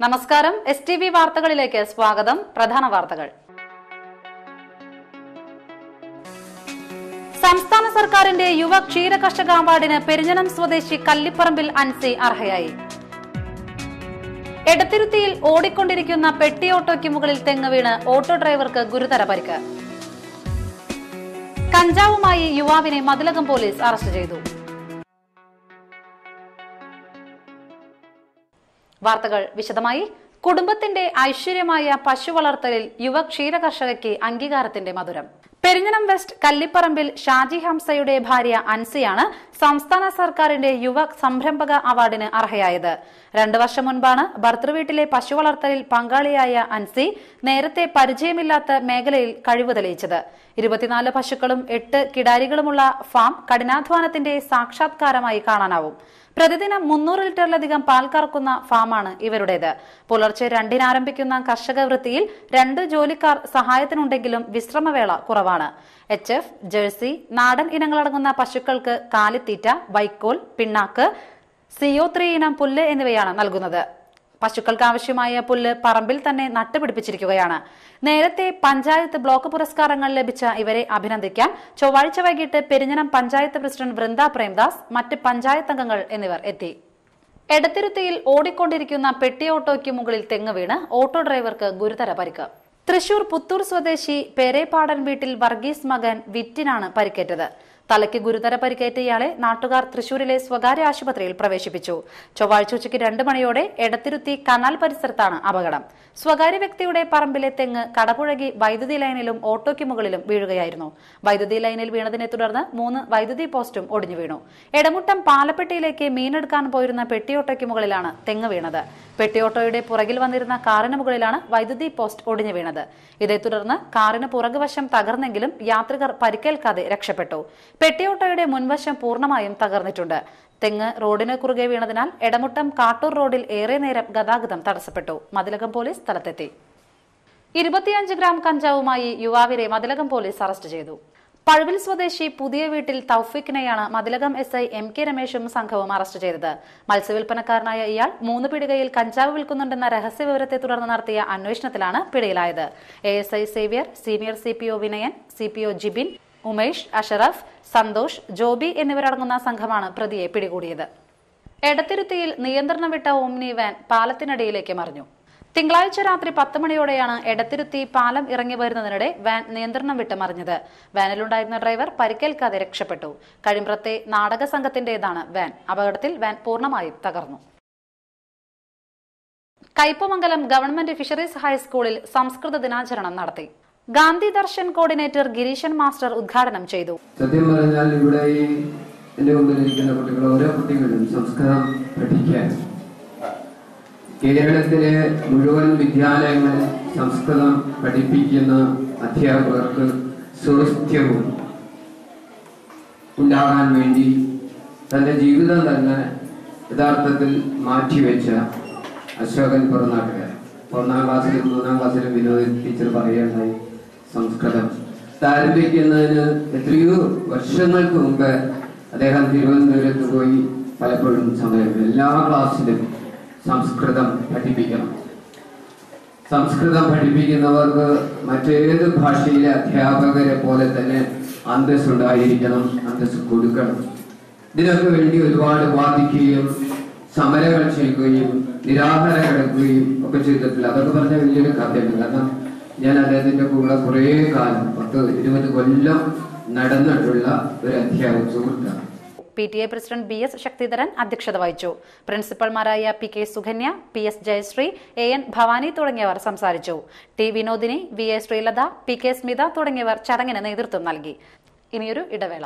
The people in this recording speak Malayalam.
നമസ്കാരം. STV വാർത്തകളിലേക്ക് സ്വാഗതം. പ്രധാന വാർത്തകൾ. സംസ്ഥാന സർക്കാരിന്റെ യുവ ക്ഷീര കർഷക അവാർഡിന് പെരിഞ്ഞനം സ്വദേശി കല്ലിപ്പറമ്പിൽ അൻസി അർഹയായി. എടത്തിരുത്തിയിൽ ഓടിക്കൊണ്ടിരിക്കുന്ന പെട്ടി ഓട്ടോയ്ക്ക് മുകളിൽ തെങ്ങ് വീണ് ഓട്ടോ ഡ്രൈവർക്ക് ഗുരുതര പരിക്ക്. കഞ്ചാവുമായി യുവാവിനെ മതിലകം പോലീസ് അറസ്റ്റ് ചെയ്തു. വാർത്തകൾ വിശദമായി. കുടുംബത്തിന്റെ ഐശ്വര്യമായ പശു വളർത്തലിൽ യുവ ക്ഷീര കർഷകയ്ക്ക് അംഗീകാരത്തിന്റെ മധുരം. പെരിഞ്ഞനം വെസ്റ്റ് കല്ലിപ്പറമ്പിൽ ഷാജി ഹംസയുടെ ഭാര്യ അൻസിയാണ് സംസ്ഥാന സർക്കാരിന്റെ യുവ സംരംഭക അവാർഡിന് അർഹയായത്. 2 വർഷം മുൻപാണ് ഭർതൃവീട്ടിലെ പശു വളർത്തലിൽ പങ്കാളിയായ അൻസി നേരത്തെ പരിചയമില്ലാത്ത മേഖലയിൽ കഴിവ് തെളിയിച്ചത്. 24 പശുക്കളും 8 കിടാരികളുമുള്ള ഫാം കഠിനാധ്വാനത്തിന്റെ സാക്ഷാത്കാരമായി കാണാനാവും. പ്രതിദിനം 300 ലിറ്ററിലധികം പാൽ കറക്കുന്ന ഫാമാണ് ഇവരുടേത്. പുലർച്ചെ 2-ന് ആരംഭിക്കുന്ന കർഷക വൃത്തിയിൽ 2 ജോലിക്കാർ സഹായത്തിനുണ്ടെങ്കിലും വിശ്രമവേള കുറവാണ്. HF, ജേഴ്സി, നാടൻ ഇനങ്ങളടങ്ങുന്ന പശുക്കൾക്ക് കാലിത്തീറ്റ, വൈക്കോൽ, പിണ്ണാക്ക്, CO3 ഇനം പുല്ല് എന്നിവയാണ് നൽകുന്നത്. പശുക്കൾക്ക് ആവശ്യമായ പുല്ല് പറമ്പിൽ തന്നെ നട്ടുപിടിപ്പിച്ചിരിക്കുകയാണ്. നേരത്തെ പഞ്ചായത്ത് ബ്ലോക്ക് പുരസ്കാരങ്ങൾ ലഭിച്ച ഇവരെ അഭിനന്ദിക്കാൻ ചൊവ്വാഴ്ച വൈകിട്ട് പെരിഞ്ഞനം പഞ്ചായത്ത് പ്രസിഡന്റ് വൃന്ദ പ്രേംദാസ്, മറ്റ് പഞ്ചായത്ത് അംഗങ്ങൾ എന്നിവർ എത്തി. എടത്തിരുത്തിയിൽ ഓടിക്കൊണ്ടിരിക്കുന്ന പെട്ടി ഓട്ടോയ്ക്ക് മുകളിൽ തെങ്ങ് വീണ് ഓട്ടോ ഡ്രൈവർക്ക് ഗുരുതര പരിക്ക്. തൃശൂർ പുത്തൂർ സ്വദേശി പേരേപ്പാടൻ വീട്ടിൽ വർഗീസ് മകൻ വിറ്റിനാണ് പരിക്കേറ്റത്. തലയ്ക്ക് ഗുരുതര പരിക്കേറ്റ ഇയാളെ നാട്ടുകാർ തൃശൂരിലെ സ്വകാര്യ ആശുപത്രിയിൽ പ്രവേശിപ്പിച്ചു. ചൊവ്വാഴ്ച ഉച്ചയ്ക്ക് 2 മണിയോടെ എടത്തിരുത്തി കനാൽ പരിസരത്താണ് അപകടം. സ്വകാര്യ വ്യക്തിയുടെ പറമ്പിലെ തെങ്ങ് കടപുഴകി വൈദ്യുതി ലൈനിലും ഓട്ടോയ്ക്ക് മുകളിലും വീഴുകയായിരുന്നു. വൈദ്യുതി ലൈനിൽ വീണതിനെ തുടർന്ന് 3 വൈദ്യുതി പോസ്റ്റും ഒടിഞ്ഞു വീണു. എടമുട്ടം പാലപ്പെട്ടിയിലേക്ക് മീനെടുക്കാൻ പോയിരുന്ന പെട്ടിയോട്ടോയ്ക്ക് മുകളിലാണ് തെങ്ങ് വീണത്. പെട്ടിയോട്ടോയുടെ പുറകിൽ വന്നിരുന്ന കാറിന് മുകളിലാണ് വൈദ്യുതി പോസ്റ്റ് ഒടിഞ്ഞു വീണത്. ഇതേ തുടർന്ന് കാറിന് പുറകുവശം തകർന്നെങ്കിലും യാത്രികർ പരിക്കേൽക്കാതെ രക്ഷപ്പെട്ടു. പെട്ടിയോട്ടോയുടെ മുൻവശം പൂർണ്ണമായും തകർന്നിട്ടുണ്ട്. തെങ്ങ് റോഡിന് കുറുകെ വീണതിനാൽ എടമുട്ടം കാട്ടൂർ റോഡിൽ ഏറെ നേരം ഗതാഗതം തടസ്സപ്പെട്ടു. മതിലകം പോലീസ് സ്ഥലത്തെത്തി. 25 ഗ്രാം കഞ്ചാവുമായി യുവാവിനെ മതിലകം പോലീസ് അറസ്റ്റ് ചെയ്തു. പഴുവിൽ സ്വദേശി പുതിയ വീട്ടിൽ തൗഫീഖിനെയാണ് മതിലകം SI MK രമേശും സംഘവും അറസ്റ്റ് ചെയ്തത്. മത്സ്യവില്പനക്കാരനായ ഇയാൾ 3 പീടികയിൽ കഞ്ചാവ് വിൽക്കുന്നുണ്ടെന്ന രഹസ്യ വിവരത്തെ തുടർന്ന് നടത്തിയ അന്വേഷണത്തിലാണ് പിടിയിലായത്. ASI Xavier, senior CPO Vinayan, CPO Jibin, Umesh, Ashraf, Santhosh, Joby എന്നിവരടങ്ങുന്ന സംഘമാണ് പ്രതിയെ പിടികൂടിയത്. എടത്തിരുത്തിയിൽ നിയന്ത്രണം വിട്ട ഓമ്നി വാൻ പാലത്തിനടിയിലേക്ക് മറിഞ്ഞു. തിങ്കളാഴ്ച രാത്രി 10 മണിയോടെയാണ് എടത്തിരുത്തി പാലം ഇറങ്ങി വരുന്നതിനിടെ വാൻ നിയന്ത്രണം വിട്ട് മറിഞ്ഞത്. വാനിലുണ്ടായിരുന്ന ഡ്രൈവർ പരിക്കേൽക്കാതെ രക്ഷപ്പെട്ടു. കഴിമ്പ്രത്തെ നാടക സംഘത്തിന്റേതാണ് വാൻ. അപകടത്തിൽ വാൻ പൂർണ്ണമായും തകർന്നു. കയ്പമംഗലം ഗവൺമെന്റ് ഫിഷറീസ് ഹൈസ്കൂളിൽ സംസ്കൃത ദിനാചരണം നടത്തി. ഗാന്ധി ദർശൻ കോർഡിനേറ്റർ ഗിരീശൻ മാസ്റ്റർ ഉദ്ഘാടനം ചെയ്തു. സത്യം പറഞ്ഞാൽ ഇവിടെ എന്റെ മുമ്പിലിരിക്കുന്ന കുട്ടികൾ, ഓരോ കുട്ടികളും സംസ്കൃതം പഠിക്കാൻ കേരളത്തിലെ മുഴുവൻ വിദ്യാലയങ്ങളിൽ സംസ്കൃതം പഠിപ്പിക്കുന്ന അധ്യാപകർക്ക് സ്വാസ്ഥ്യവും ഉണ്ടാകാൻ വേണ്ടി തന്റെ ജീവിതം തന്നെ യഥാർത്ഥത്തിൽ മാറ്റിവെച്ച അശോകൻ പുറനാട്ടുകാരൻ 1-ാം ക്ലാസ്സിലും 3-ാം ക്ലാസ്സിലും വിനോദ ടീച്ചർ പറയുകയുണ്ടായി, സംസ്കൃതം ആരംഭിക്കുന്നതിന് എത്രയോ വർഷങ്ങൾക്ക് മുമ്പ് അദ്ദേഹം തിരുവനന്തപുരത്ത് പോയി പലപ്പോഴും സമയം എല്ലാ ക്ലാസ്സിലും സംസ്കൃതം പഠിപ്പിക്കണം. സംസ്കൃതം പഠിപ്പിക്കുന്നവർക്ക് മറ്റേത് ഭാഷയിലെ അധ്യാപകരെ പോലെ തന്നെ അന്തസ്സുണ്ടായിരിക്കണം, അന്തസ്സ് കൊടുക്കണം. ഇതിനൊക്കെ വേണ്ടി ഒരുപാട് വാദിക്കുകയും സമരങ്ങൾ ചെയ്യുകയും നിരാഹാരം കിടക്കുകയും ഒക്കെ ചെയ്തിട്ടില്ല. അതൊക്കെ പറഞ്ഞാൽ വലിയൊരു കഥയുണ്ട്. കാരണം ഞാൻ അദ്ദേഹത്തിന്റെ കൂടെ കുറേ കാലം 10-20 കൊല്ലം നടന്നിട്ടുള്ള ഒരു അധ്യാപക സുഹൃത്താണ്. PTA പ്രസിഡന്റ് BS ശക്തിധരൻ അധ്യക്ഷത വഹിച്ചു. പ്രിൻസിപ്പൽമാരായ PK Sukanya, PS Jayashree, AN Bhavani തുടങ്ങിയവർ സംസാരിച്ചു. T Vinodini, VA Sreelatha, PK Smitha തുടങ്ങിയവർ ചടങ്ങിന് നേതൃത്വം നൽകി. ഇനിയൊരു ഇടവേള.